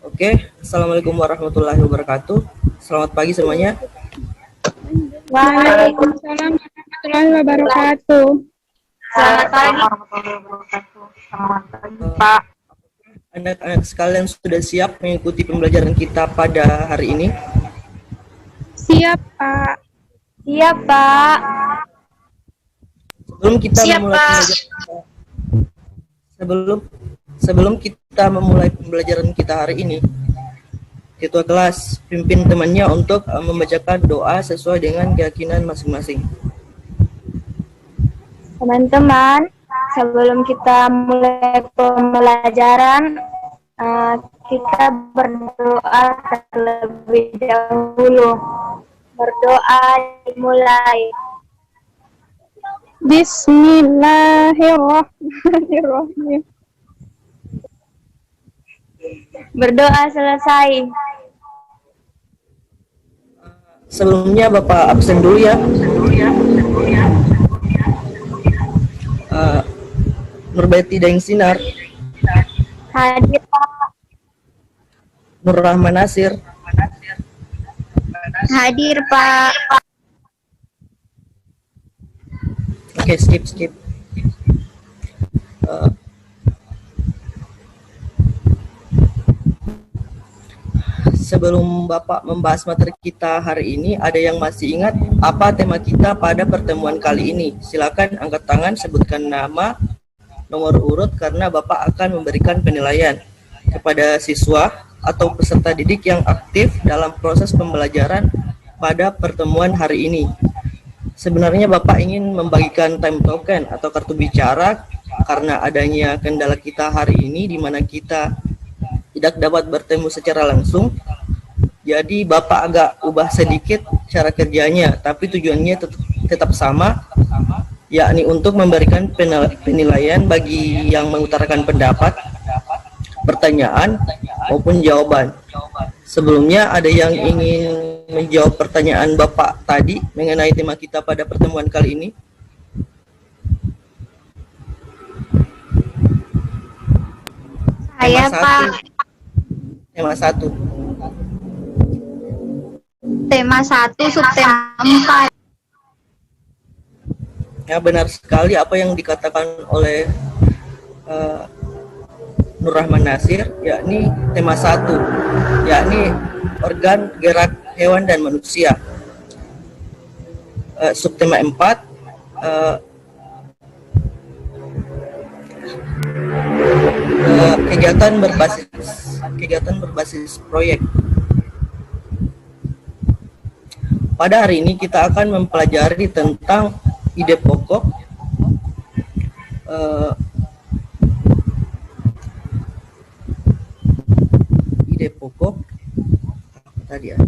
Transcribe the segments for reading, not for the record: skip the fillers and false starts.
Oke, Assalamualaikum warahmatullahi wabarakatuh. Selamat pagi semuanya. Waalaikumsalam warahmatullahi wabarakatuh. Selamat pagi warahmatullahi wabarakatuh. Selamat pagi Pak. Anak-anak sekalian sudah siap mengikuti pembelajaran kita pada hari ini? Siap, Pak. Siap Pak. Sebelum kita Siap, memulai Pak. pembelajaran kita, sebelum kita memulai pembelajaran kita hari ini, Ketua kelas pimpin temannya untuk membacakan doa sesuai dengan keyakinan masing-masing. Teman-teman, sebelum kita mulai pembelajaran, kita berdoa terlebih dahulu. Berdoa dimulai. Bismillahirrahmanirrahim. Berdoa selesai. Sebelumnya Bapak absen dulu ya. Nurbaiti Daeng Sinar, Hadir Pak. Nur Rahman Nasir, Hadir Pak. Oke, skip. Sebelum Bapak membahas materi kita hari ini, ada yang masih ingat apa tema kita pada pertemuan kali ini? Silakan angkat tangan, sebutkan nama, nomor urut, karena Bapak akan memberikan penilaian kepada siswa atau peserta didik yang aktif dalam proses pembelajaran pada pertemuan hari ini. Sebenarnya Bapak ingin membagikan time token atau kartu bicara karena adanya kendala kita hari ini di mana kita tidak dapat bertemu secara langsung. Jadi Bapak agak ubah sedikit cara kerjanya, tapi tujuannya tetap sama, yakni untuk memberikan penilaian bagi yang mengutarakan pendapat, pertanyaan, maupun jawaban. Sebelumnya ada yang ingin menjawab pertanyaan Bapak tadi mengenai tema kita pada pertemuan kali ini? Saya Pak. Tema 1. Tema 1, subtema 4. Ya, benar sekali apa yang dikatakan oleh Nur Rahman Nasir, yakni tema 1, yakni organ gerak hewan dan manusia. Subtema 4, kegiatan berbasis proyek. Pada hari ini kita akan mempelajari tentang ide pokok, apa tadi ya?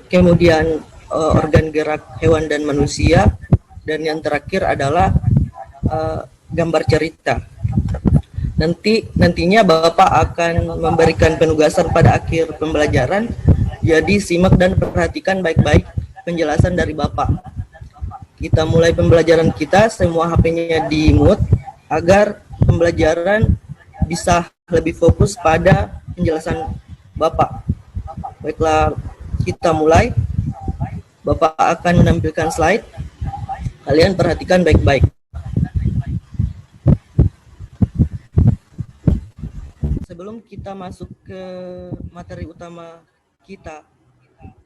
Kemudian organ gerak hewan dan manusia, dan yang terakhir adalah gambar cerita. Nantinya Bapak akan memberikan penugasan pada akhir pembelajaran, jadi simak dan perhatikan baik-baik penjelasan dari Bapak. Kita mulai pembelajaran kita, semua HP-nya di-mute agar pembelajaran bisa lebih fokus pada penjelasan Bapak. Baiklah, kita mulai. Bapak akan menampilkan slide. Kalian perhatikan baik-baik. Sebelum kita masuk ke materi utama kita,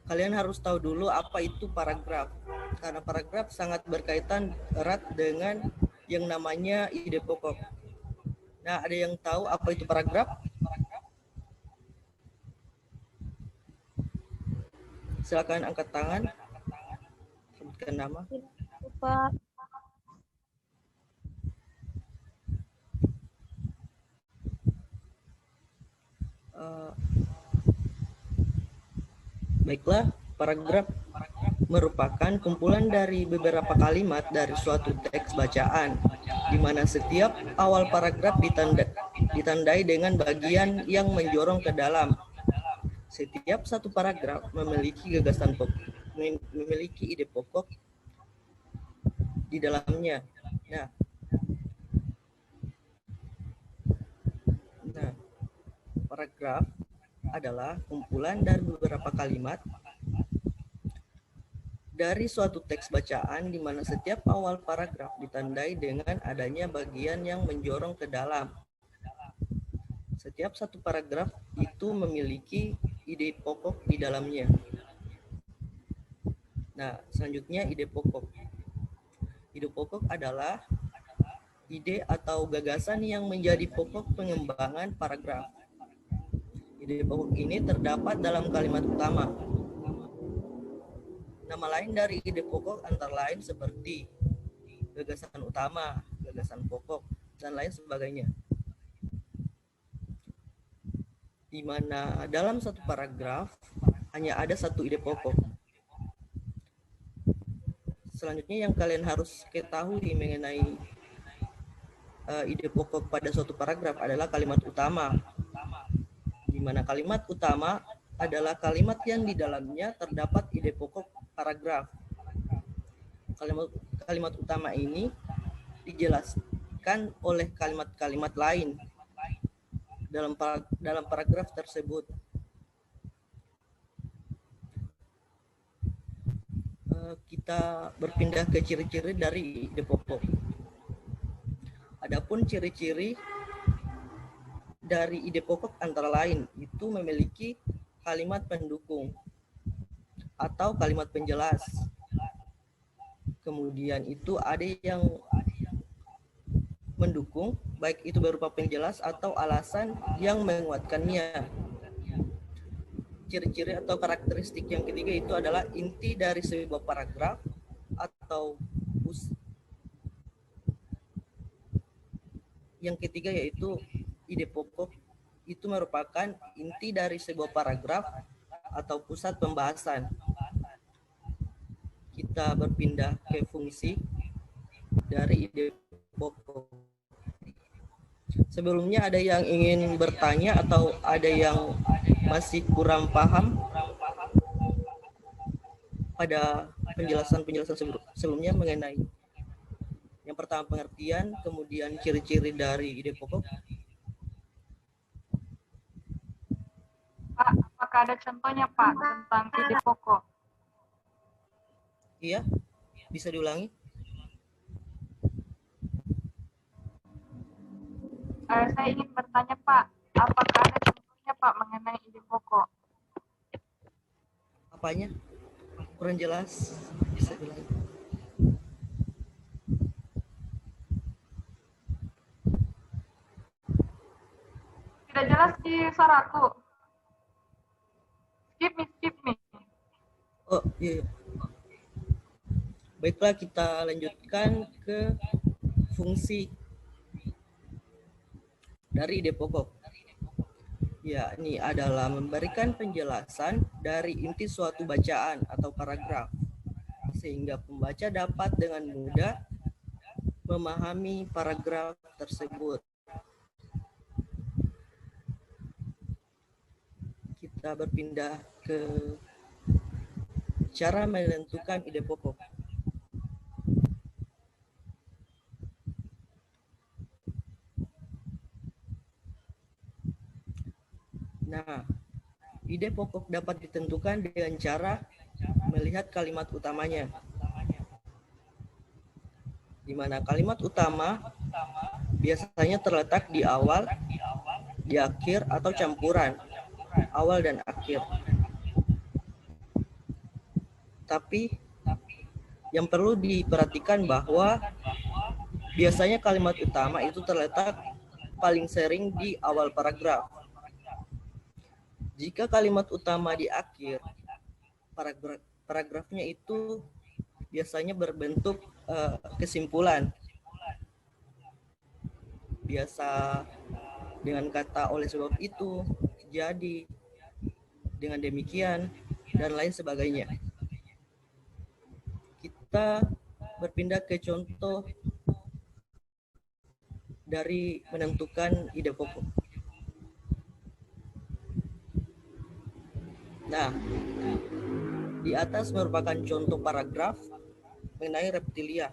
kalian harus tahu dulu apa itu paragraf. Karena paragraf sangat berkaitan erat dengan yang namanya ide pokok. Nah, ada yang tahu apa itu paragraf? Silakan angkat tangan, sebutkan nama. Pak. Baiklah, paragraf merupakan kumpulan dari beberapa kalimat dari suatu teks bacaan, di mana setiap awal paragraf ditandai dengan bagian yang menjorong ke dalam. Setiap satu paragraf memiliki gagasan pokok. memiliki ide pokok di dalamnya. Nah, paragraf adalah kumpulan dari beberapa kalimat dari suatu teks bacaan di mana setiap awal paragraf ditandai dengan adanya bagian yang menjorong ke dalam. Setiap satu paragraf itu memiliki ide pokok di dalamnya. Nah, selanjutnya ide pokok. Ide pokok adalah ide atau gagasan yang menjadi pokok pengembangan paragraf. Ide pokok ini terdapat dalam kalimat utama. Nama lain dari ide pokok antara lain seperti gagasan utama, gagasan pokok, dan lain sebagainya. Di mana dalam satu paragraf hanya ada satu ide pokok. Selanjutnya yang kalian harus ketahui mengenai ide pokok pada suatu paragraf adalah kalimat utama. Di mana kalimat utama adalah kalimat yang di dalamnya terdapat ide pokok paragraf. Kalimat utama ini dijelaskan oleh kalimat-kalimat lain dalam paragraf tersebut. Kita berpindah ke ciri-ciri dari ide pokok. Adapun ciri-ciri dari ide pokok antara lain itu memiliki kalimat pendukung atau kalimat penjelas. Kemudian itu ada yang mendukung, baik itu berupa penjelas atau alasan yang menguatkannya. Ciri-ciri atau karakteristik yang ketiga itu adalah inti dari sebuah paragraf atau yang ketiga yaitu ide pokok itu merupakan inti dari sebuah paragraf atau pusat pembahasan. Kita berpindah ke fungsi dari ide pokok. Sebelumnya ada yang ingin bertanya atau ada yang masih kurang paham pada penjelasan-penjelasan sebelumnya mengenai yang pertama pengertian, kemudian ciri-ciri dari ide pokok. Pak, apakah ada contohnya Pak tentang ide pokok? Iya, bisa diulangi. Saya ingin bertanya Pak, apakah ada contohnya Pak mengenai ide pokok? Apanya? Kurang jelas. Bisa diulangi. Tidak jelas di suaraku. Skip me. Oh, iya. Baiklah, kita lanjutkan ke fungsi dari ide pokok. Yakni adalah memberikan penjelasan dari inti suatu bacaan atau paragraf, sehingga pembaca dapat dengan mudah memahami paragraf tersebut. Kita berpindah ke cara menentukan ide pokok. Nah, ide pokok dapat ditentukan dengan cara melihat kalimat utamanya. Di mana kalimat utama biasanya terletak di awal, di akhir, atau campuran awal dan akhir. Tapi yang perlu diperhatikan bahwa biasanya kalimat utama itu terletak paling sering di awal paragraf. Jika kalimat utama di akhir, paragrafnya itu biasanya berbentuk kesimpulan. Biasa dengan kata oleh sebab itu, jadi, dengan demikian, dan lain sebagainya. Kita berpindah ke contoh dari menentukan ide pokok. Nah, Di atas merupakan contoh paragraf mengenai reptilia.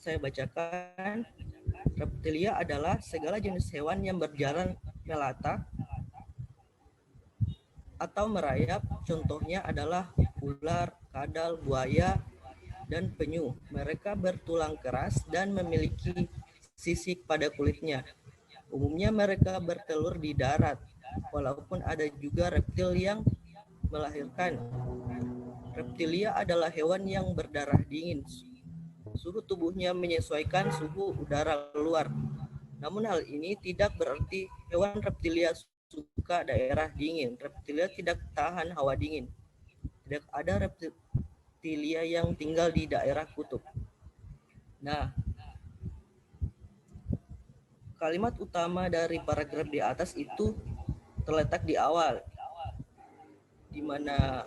Saya bacakan. Reptilia adalah segala jenis hewan yang berjalan melata atau merayap. Contohnya adalah ular, kadal, buaya, dan penyu. Mereka bertulang keras dan memiliki sisik pada kulitnya. Umumnya mereka bertelur di darat, walaupun ada juga reptil yang melahirkan. Reptilia adalah hewan yang berdarah dingin. Suhu tubuhnya menyesuaikan suhu udara luar. Namun hal ini tidak berarti hewan reptilia suka daerah dingin. Reptilia tidak tahan hawa dingin. Tidak ada reptilia yang tinggal di daerah kutub. Nah, kalimat utama dari paragraf di atas itu terletak di awal, di mana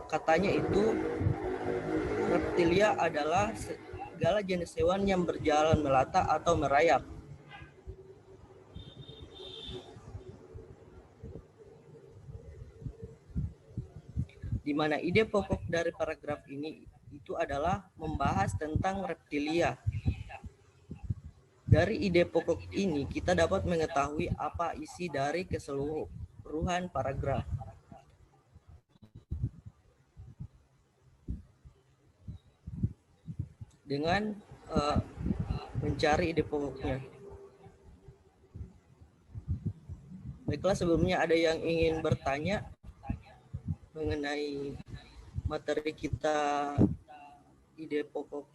katanya itu reptilia adalah segala jenis hewan yang berjalan melata atau merayap. Di mana ide pokok dari paragraf ini itu adalah membahas tentang reptilia. Dari ide pokok ini kita dapat mengetahui apa isi dari keseluruhan paragraf. Dengan mencari ide pokoknya. Baiklah, sebelumnya ada yang ingin bertanya mengenai materi kita ide pokok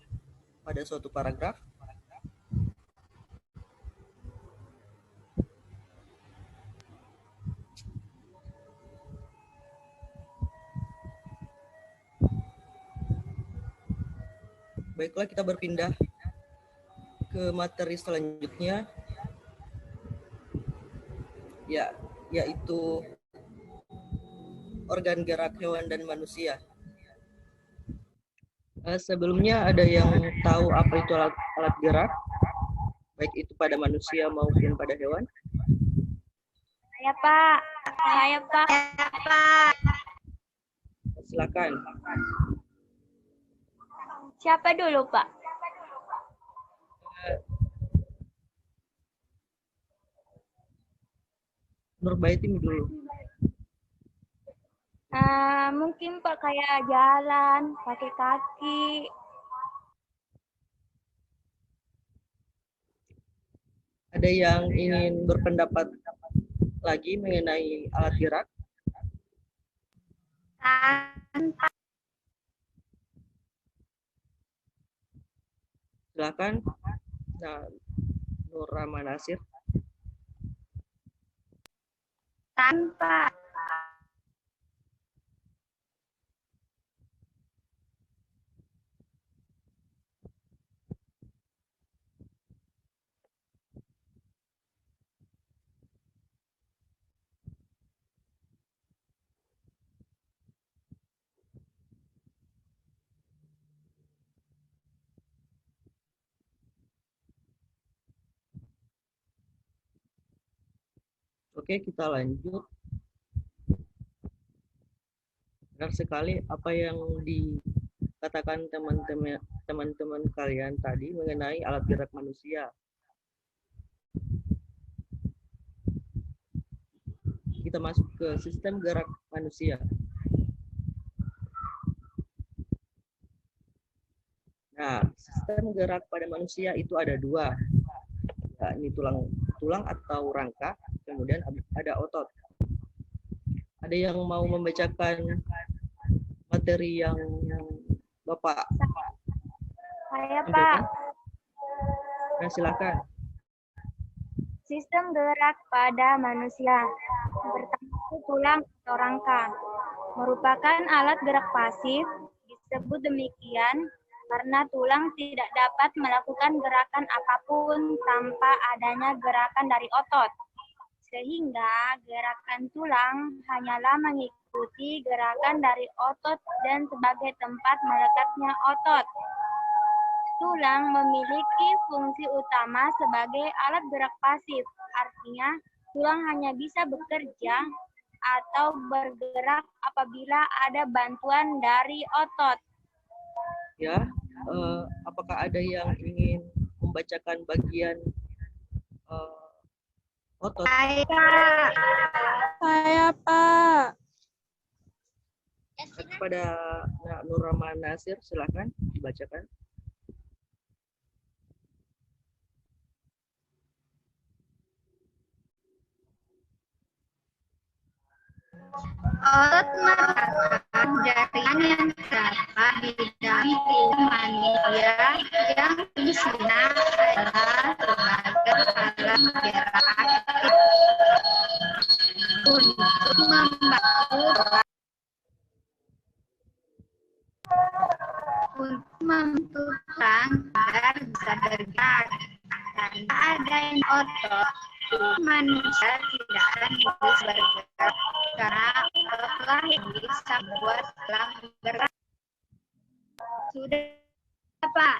pada suatu paragraf? Baiklah, kita berpindah ke materi selanjutnya, yaitu organ gerak hewan dan manusia. Sebelumnya ada yang tahu apa itu alat gerak, baik itu pada manusia maupun pada hewan? Saya, Pak. Saya, Pak. Silakan. Siapa dulu, Pak? Nurbaitin dulu. Mungkin Pak kayak jalan, pakai kaki. Ada yang ingin berpendapat lagi mengenai alat gerak? Silakan. Nah, Nur Rahman Nasir. Tanpa. Oke, kita lanjut. Benar sekali apa yang dikatakan teman-teman kalian tadi mengenai alat gerak manusia. Kita masuk ke sistem gerak manusia. Nah, sistem gerak pada manusia itu ada dua. Ya, ini tulang atau rangka, kemudian ada otot. Ada yang mau membacakan materi yang Bapak? Saya, Pak. Nah, silakan. Sistem gerak pada manusia. Pertama itu tulang atau rangka. Merupakan alat gerak pasif. Disebut demikian karena tulang tidak dapat melakukan gerakan apapun tanpa adanya gerakan dari otot. Sehingga gerakan tulang hanyalah mengikuti gerakan dari otot dan sebagai tempat melekatnya otot. Tulang memiliki fungsi utama sebagai alat gerak pasif, artinya tulang hanya bisa bekerja atau bergerak apabila ada bantuan dari otot. Ya, apakah ada yang ingin membacakan bagian otot? Saya, Pak. Kepada Nur Rahman Nasir, silakan dibacakan. Otot merupakan jaringan yang terdapat di dalam tubuh manusia yang fungsinya adalah sebagai alat gerak aktif untuk membantu tulang agar bisa bergerak. Tanpa adanya otot, manusia tidak akan bisa bergerak karena ototlah yang bisa membuat tulang bergerak. Sudah, Pak?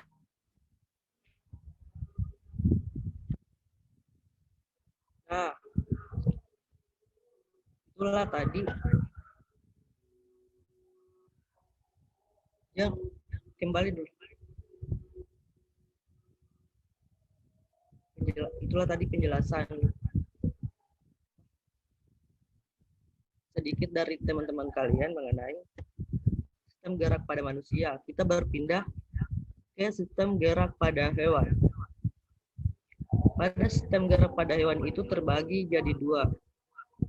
Nah, itulah tadi. Ya, kembali dulu. Itulah tadi penjelasan sedikit dari teman-teman kalian mengenai sistem gerak pada manusia. Kita berpindah ke sistem gerak pada hewan. Pada sistem gerak pada hewan itu terbagi jadi dua,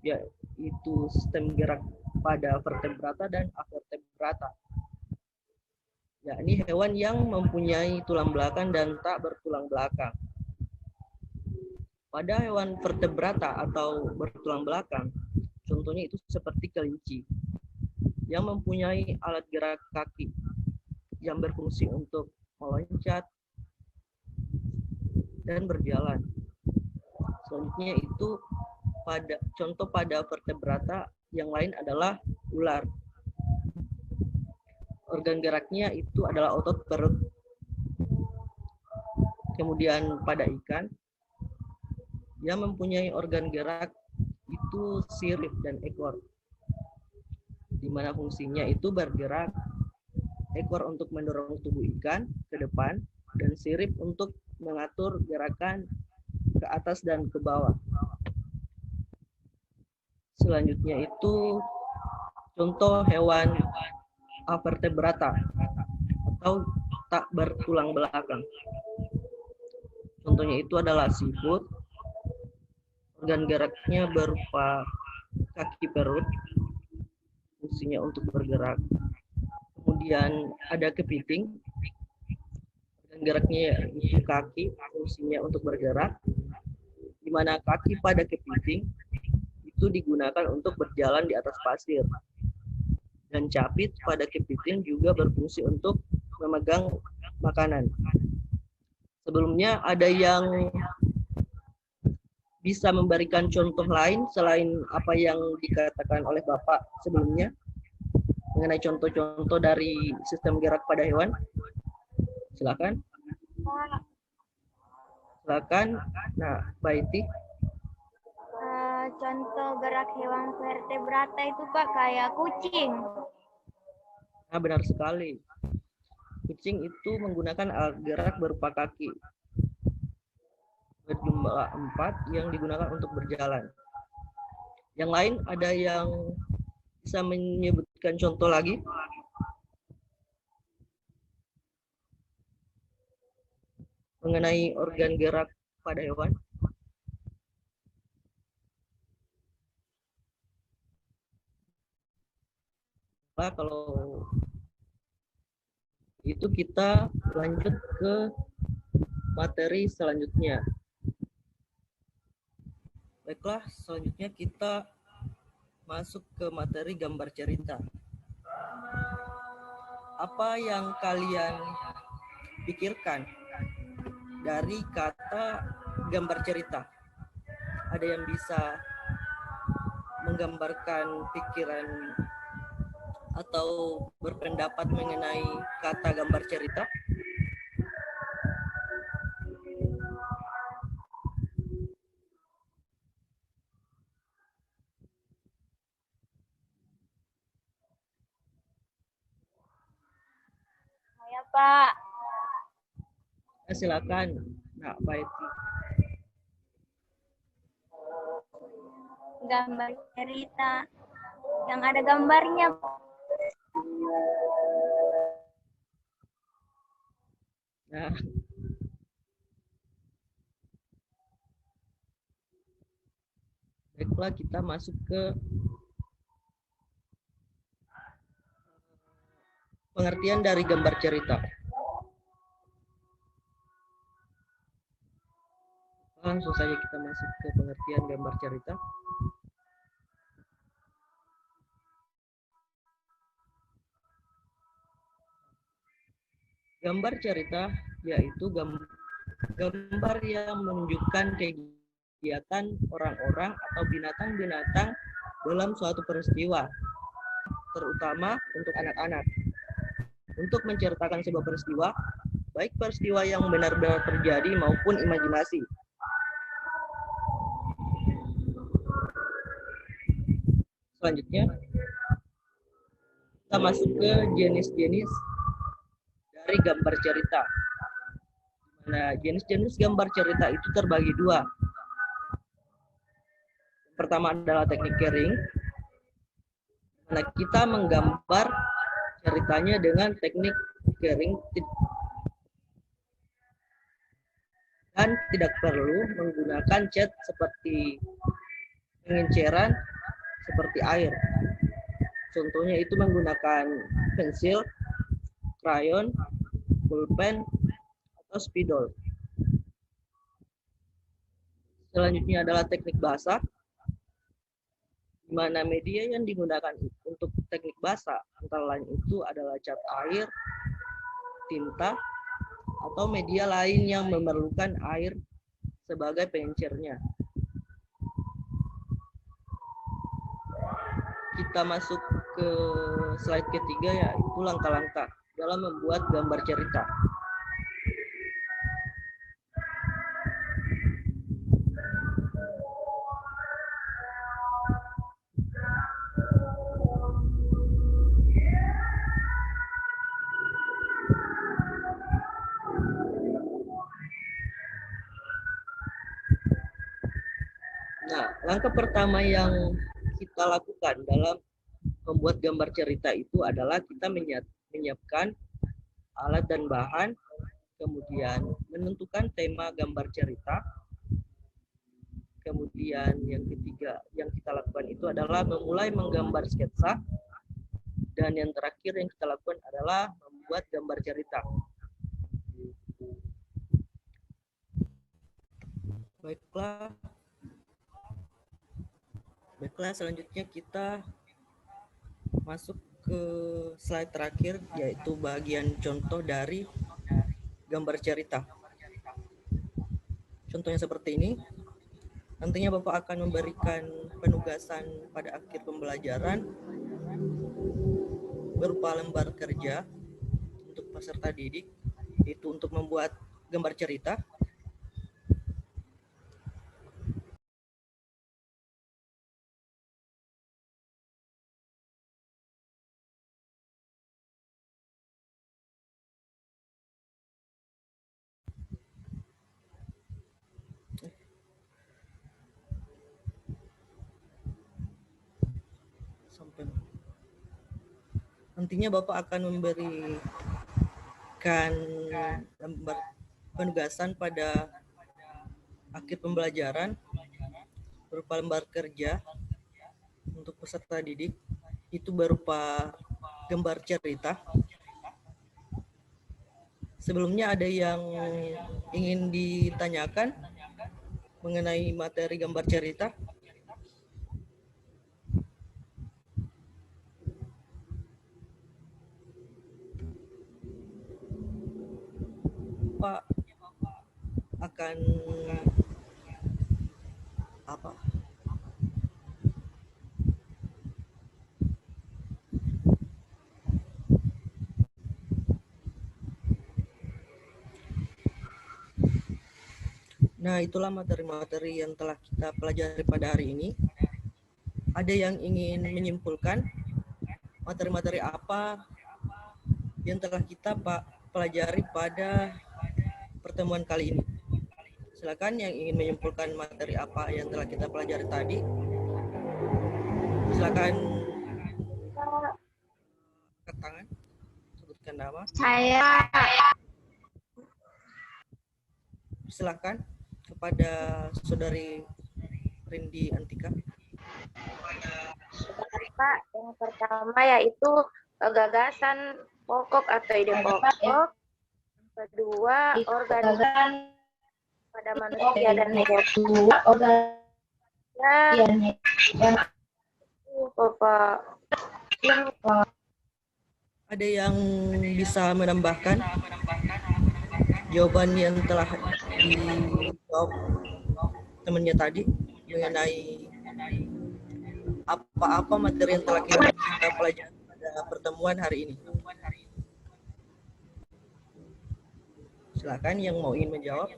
yaitu sistem gerak pada vertebrata dan avertebrata. Yakni hewan yang mempunyai tulang belakang dan tak bertulang belakang. Pada hewan vertebrata atau bertulang belakang, contohnya itu seperti kelinci yang mempunyai alat gerak kaki yang berfungsi untuk meloncat dan berjalan. Selanjutnya itu contoh pada vertebrata yang lain adalah ular. Organ geraknya itu adalah otot perut. Kemudian pada ikan yang mempunyai organ gerak itu sirip dan ekor, di mana fungsinya itu bergerak, ekor untuk mendorong tubuh ikan ke depan, dan sirip untuk mengatur gerakan ke atas dan ke bawah. Selanjutnya itu contoh hewan avertebrata atau tak bertulang belakang. Contohnya itu adalah siput. Organ geraknya berupa kaki perut, fungsinya untuk bergerak. Kemudian ada kepiting, organ geraknya itu kaki, fungsinya untuk bergerak, di mana kaki pada kepiting itu digunakan untuk berjalan di atas pasir. Dan capit pada kepiting juga berfungsi untuk memegang makanan. Sebelumnya ada yang bisa memberikan contoh lain selain apa yang dikatakan oleh Bapak sebelumnya mengenai contoh-contoh dari sistem gerak pada hewan? Silakan. Silakan. Nah, Baiti. Contoh gerak hewan vertebrata itu Pak kayak kucing. Nah, benar sekali. Kucing itu menggunakan alat gerak berupa kaki berjumlah 4 yang digunakan untuk berjalan. Yang lain ada yang bisa menyebutkan contoh lagi? Mengenai organ gerak pada hewan? Nah, kalau itu kita lanjut ke materi selanjutnya. Baiklah, selanjutnya kita masuk ke materi gambar cerita. Apa yang kalian pikirkan dari kata gambar cerita? Ada yang bisa menggambarkan pikiran atau berpendapat mengenai kata gambar cerita? Pak. Silakan, Nak Baiti. Gambar cerita yang ada gambarnya. Nah, baiklah, kita masuk ke pengertian dari gambar cerita. Langsung saja kita masuk ke pengertian gambar cerita. Gambar cerita yaitu gambar yang menunjukkan kegiatan orang-orang atau binatang-binatang dalam suatu peristiwa, terutama untuk anak-anak. Untuk menceritakan sebuah peristiwa, baik peristiwa yang benar-benar terjadi maupun imajinasi. Selanjutnya, kita masuk ke jenis-jenis dari gambar cerita. Nah, jenis-jenis gambar cerita itu terbagi dua. Yang pertama adalah teknik kering. Nah, kita menggambar ceritanya dengan teknik kering dan tidak perlu menggunakan cat seperti pengenceran seperti air. Contohnya itu menggunakan pensil, krayon, pulpen, atau spidol. Selanjutnya adalah teknik basah, di mana media yang digunakan untuk teknik basah antara lain itu adalah cat air, tinta, atau media lain yang memerlukan air sebagai pengencernya. Kita masuk ke slide ketiga, yaitu langkah-langkah dalam membuat gambar cerita. Nah, langkah pertama yang kita lakukan dalam membuat gambar cerita itu adalah kita menyiapkan alat dan bahan, kemudian menentukan tema gambar cerita. Kemudian yang ketiga yang kita lakukan itu adalah memulai menggambar sketsa. Dan yang terakhir yang kita lakukan adalah membuat gambar cerita. Baiklah, selanjutnya kita masuk ke slide terakhir, yaitu bagian contoh dari gambar cerita. Contohnya seperti ini. Nantinya Bapak akan memberikan penugasan pada akhir pembelajaran berupa lembar kerja untuk peserta didik, itu untuk membuat gambar cerita. Nantinya Bapak akan memberikan lembar penugasan pada akhir pembelajaran berupa lembar kerja untuk peserta didik, itu berupa gambar cerita. Sebelumnya ada yang ingin ditanyakan mengenai materi gambar cerita? Pak akan apa? Nah, itulah materi-materi yang telah kita pelajari pada hari ini. Ada yang ingin menyimpulkan materi-materi apa yang telah kita pelajari pada pertemuan kali ini. Silakan yang ingin menyimpulkan materi apa yang telah kita pelajari tadi. Silakan angkat tangan, sebutkan nama. Saya. Silakan kepada Saudari Rindi Antika. Pak, yang pertama yaitu gagasan pokok atau ide pokok. Kedua, organisasi pada manusia dan hewan. Bapak. Ada yang bisa menambahkan jawaban yang telah dijawab temannya tadi mengenai apa-apa materi yang telah kita pelajari pada pertemuan hari ini? Silakan yang mau ingin menjawab.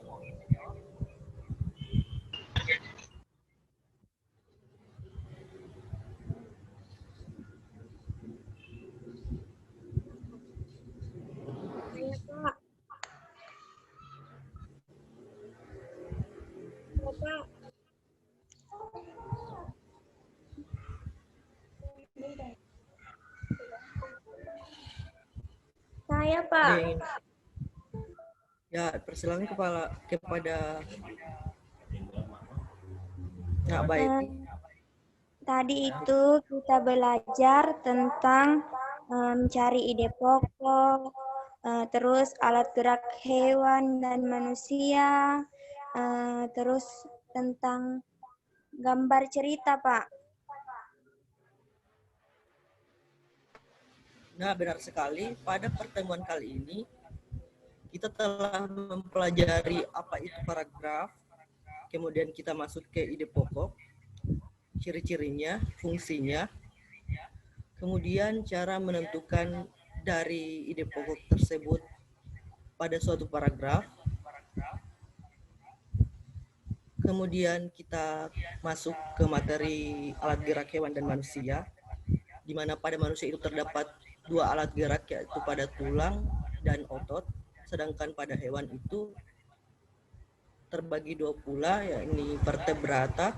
Saya, Pak. Ya, persilakan kepada Nak Baik. Tadi itu kita belajar tentang mencari ide pokok, terus alat gerak hewan dan manusia, terus tentang gambar cerita, Pak. Nah, benar sekali. Pada pertemuan kali ini, kita telah mempelajari apa itu paragraf, kemudian kita masuk ke ide pokok, ciri-cirinya, fungsinya, kemudian cara menentukan dari ide pokok tersebut pada suatu paragraf, kemudian kita masuk ke materi alat gerak hewan dan manusia, di mana pada manusia itu terdapat dua alat gerak, yaitu pada tulang dan otot, sedangkan pada hewan itu terbagi dua pula, yakni vertebrata,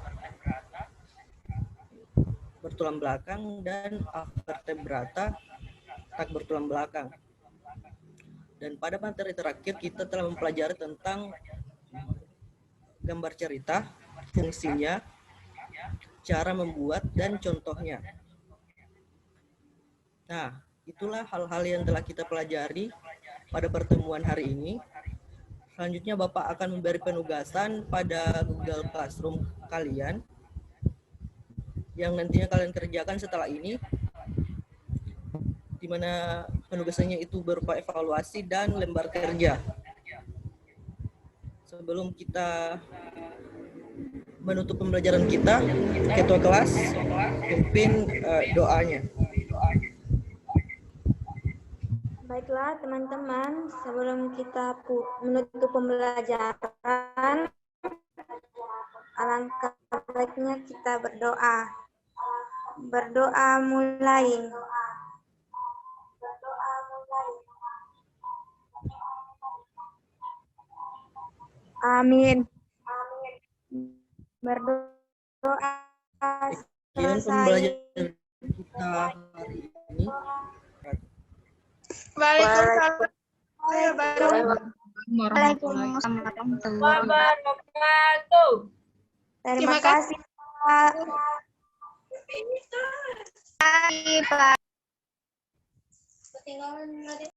bertulang belakang, dan avertebrata, tak bertulang belakang. Dan pada materi terakhir kita telah mempelajari tentang gambar cerita, fungsinya, cara membuat, dan contohnya. Nah, itulah hal-hal yang telah kita pelajari pada pertemuan hari ini. Selanjutnya Bapak akan memberi penugasan pada Google Classroom kalian yang nantinya kalian kerjakan setelah ini, di mana penugasannya itu berupa evaluasi dan lembar kerja. Sebelum kita menutup pembelajaran kita, Ketua kelas pimpin doanya. Baiklah teman-teman, sebelum kita menutup pembelajaran, alangkah baiknya kita berdoa. Berdoa mulai. Amin. Berdoa Sekian pembelajaran kita hari ini. Waalaikumsalam warahmatullahi wabarakatuh. Terima kasih, Pak. wabarakatuh.